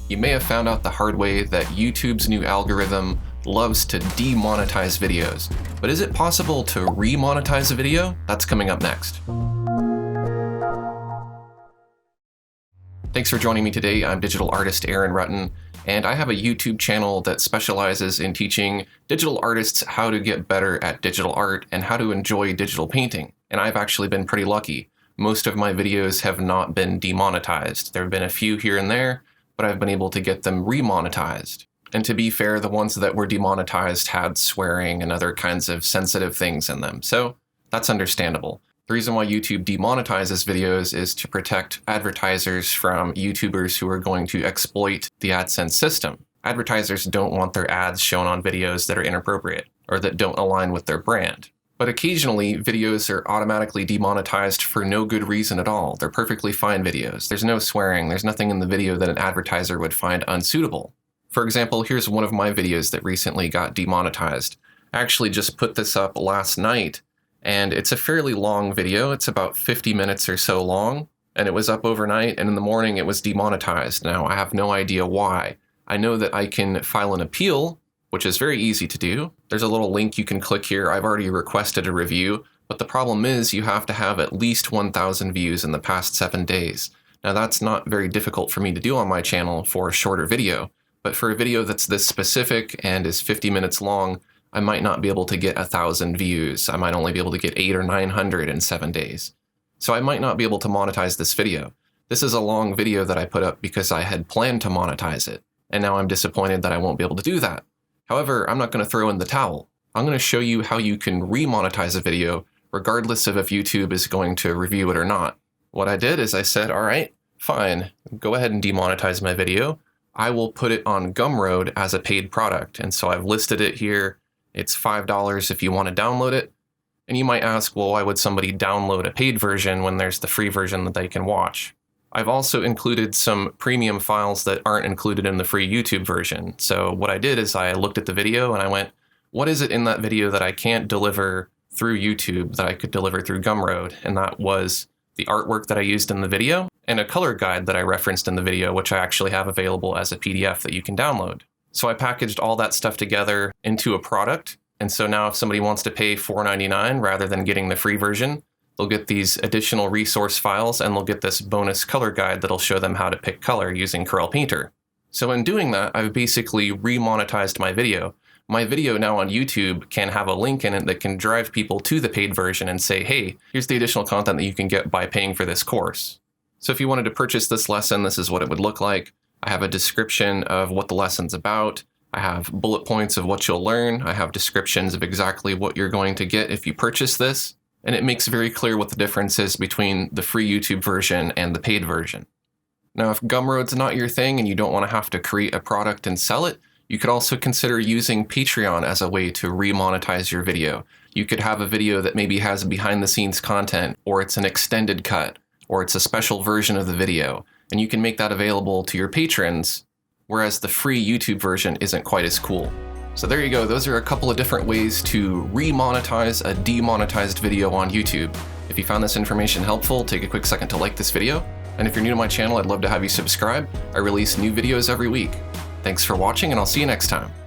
You may have found out the hard way that YouTube's new algorithm loves to demonetize videos. But is it possible to re-monetize a video? That's coming up next. Thanks for joining me today. I'm digital artist Aaron Rutten, and I have a YouTube channel that specializes in teaching digital artists how to get better at digital art and how to enjoy digital painting. And I've actually been pretty lucky. Most of my videos have not been demonetized. There have been a few here and there, but I've been able to get them re-monetized. And to be fair, the ones that were demonetized had swearing and other kinds of sensitive things in them, so that's understandable. The reason why YouTube demonetizes videos is to protect advertisers from YouTubers who are going to exploit the AdSense system. Advertisers don't want their ads shown on videos that are inappropriate or that don't align with their brand. But occasionally, videos are automatically demonetized for no good reason at all. They're perfectly fine videos. There's no swearing. There's nothing in the video that an advertiser would find unsuitable. For example, here's one of my videos that recently got demonetized. I actually just put this up last night, and it's a fairly long video. It's about 50 minutes or so long, and it was up overnight, and in the morning it was demonetized. Now, I have no idea why. I know that I can file an appeal, which is very easy to do. There's a little link you can click here. I've already requested a review, but the problem is you have to have at least 1,000 views in the past 7 days. Now that's not very difficult for me to do on my channel for a shorter video, but for a video that's this specific and is 50 minutes long, I might not be able to get 1,000 views. I might only be able to get 800 or 900 in 7 days. So I might not be able to monetize this video. This is a long video that I put up because I had planned to monetize it, and now I'm disappointed that I won't be able to do that. However, I'm not going to throw in the towel. I'm going to show you how you can re-monetize a video regardless of if YouTube is going to review it or not. What I did is I said, all right, fine, go ahead and demonetize my video. I will put it on Gumroad as a paid product. And so I've listed it here. It's $5 if you want to download it. And you might ask, well, why would somebody download a paid version when there's the free version that they can watch? I've also included some premium files that aren't included in the free YouTube version. So what I did is I looked at the video and I went, what is it in that video that I can't deliver through YouTube that I could deliver through Gumroad? And that was the artwork that I used in the video and a color guide that I referenced in the video, which I actually have available as a PDF that you can download. So I packaged all that stuff together into a product. And so now if somebody wants to pay $4.99 rather than getting the free version, they'll get these additional resource files and they'll get this bonus color guide that'll show them how to pick color using Corel Painter. So in doing that, I've basically re-monetized my video. My video now on YouTube can have a link in it that can drive people to the paid version and say, hey, here's the additional content that you can get by paying for this course. So if you wanted to purchase this lesson, this is what it would look like. I have a description of what the lesson's about. I have bullet points of what you'll learn. I have descriptions of exactly what you're going to get if you purchase this. And it makes very clear what the difference is between the free YouTube version and the paid version. Now, if Gumroad's not your thing and you don't want to have to create a product and sell it, you could also consider using Patreon as a way to re-monetize your video. You could have a video that maybe has behind-the-scenes content, or it's an extended cut, or it's a special version of the video, and you can make that available to your patrons, whereas the free YouTube version isn't quite as cool. So there you go, those are a couple of different ways to re-monetize a demonetized video on YouTube. If you found this information helpful, take a quick second to like this video. And if you're new to my channel, I'd love to have you subscribe. I release new videos every week. Thanks for watching, and I'll see you next time.